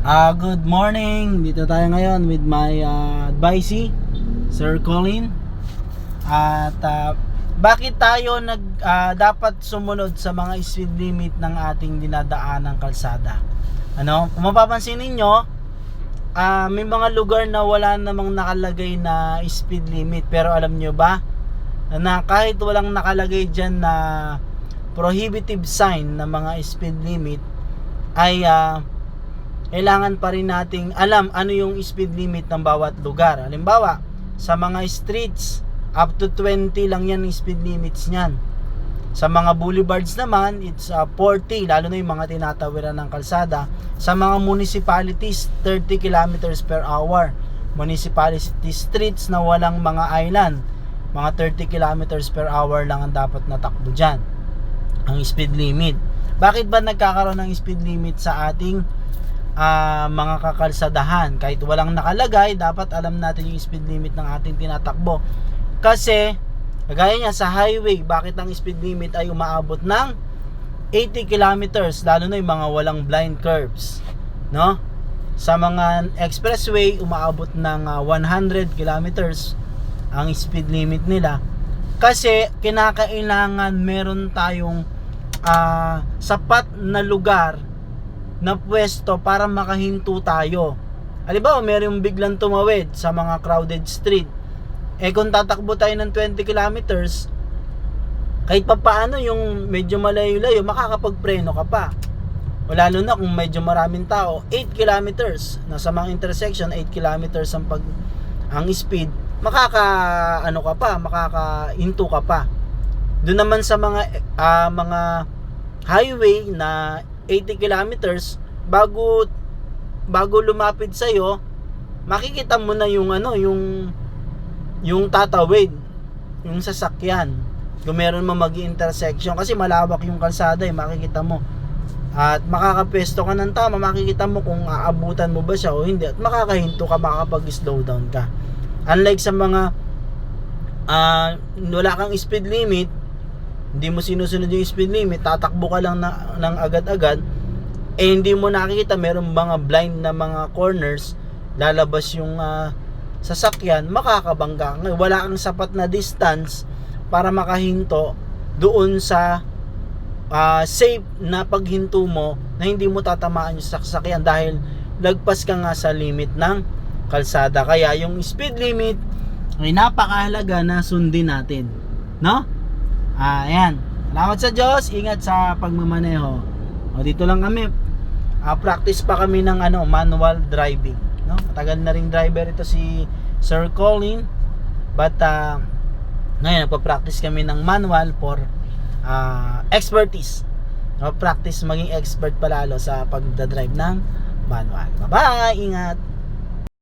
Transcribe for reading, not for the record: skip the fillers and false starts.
Good morning. Dito tayo ngayon with my advisee, Sir Colin. At bakit tayo dapat sumunod sa mga speed limit ng ating dinadaanang kalsada? Kung mapapansin ninyo, may mga lugar na wala namang nakalagay na speed limit. Pero alam nyo ba na kahit walang nakalagay dyan na prohibitive sign na mga speed limit, ay kailangan pa rin nating alam ano yung speed limit ng bawat lugar. Halimbawa, sa mga streets, up to 20 lang yan yung speed limits niyan. Sa mga boulevards naman, it's 40, lalo na yung mga tinatawiran ng kalsada. Sa mga municipalities, 30 kilometers per hour. Municipality streets na walang mga island, mga 30 kilometers per hour lang ang dapat na takbo dyan, ang speed limit. Bakit ba nagkakaroon ng speed limit sa ating mga kakalsadahan? Kahit walang nakalagay, dapat alam natin yung speed limit ng ating tinatakbo. Kasi kagaya niya sa highway, bakit ang speed limit ay umaabot ng 80 kilometers, lalo na yung mga walang blind curves, no? Sa mga expressway, umaabot ng 100 kilometers ang speed limit nila. Kasi kinakailangan meron tayong sapat na lugar na pwesto para makahinto tayo. Halimbawa, meron biglang tumawid sa mga crowded street. Kung tatakbo tayo ng 20 kilometers, kahit pa paano yung medyo malayo-layo, makakapagpreno ka pa. O lalo na kung medyo maraming tao, 8 kilometers, nasa mga intersection, 8 kilometers ang speed, makakahinto ka pa. Doon naman sa mga highway na 80 kilometers, bago lumapit sa iyo, makikita mo na yung tatawid, yung sasakyan. Kung meron mo mag-intersection, kasi malawak yung kalsada, makikita mo. At makakapwesto ka ng tama, makikita mo kung aabutan mo ba siya o hindi, at makakahinto ka, makakapag-slow down ka. Unlike sa mga wala kang speed limit, hindi mo sinusunod yung speed limit, tatakbo ka lang ng agad-agad, hindi mo nakikita, meron mga blind na mga corners, lalabas yung sasakyan, makakabangga. Wala kang sapat na distance para makahinto doon sa safe na paghinto mo, na hindi mo tatamaan yung sasakyan dahil lagpas ka nga sa limit ng kalsada. Kaya yung speed limit ay napakahalaga na sundin natin, no? Ayan. Salamat sa Diyos, ingat sa pagmamaneho. Dito lang kami. Practice pa kami ng manual driving, no? Matagal na ring driver ito si Sir Colin. But ngayon nagpa-practice kami ng manual for expertise. Practice maging expert palalo sa pagdadrive ng manual. Bye-bye, ingat.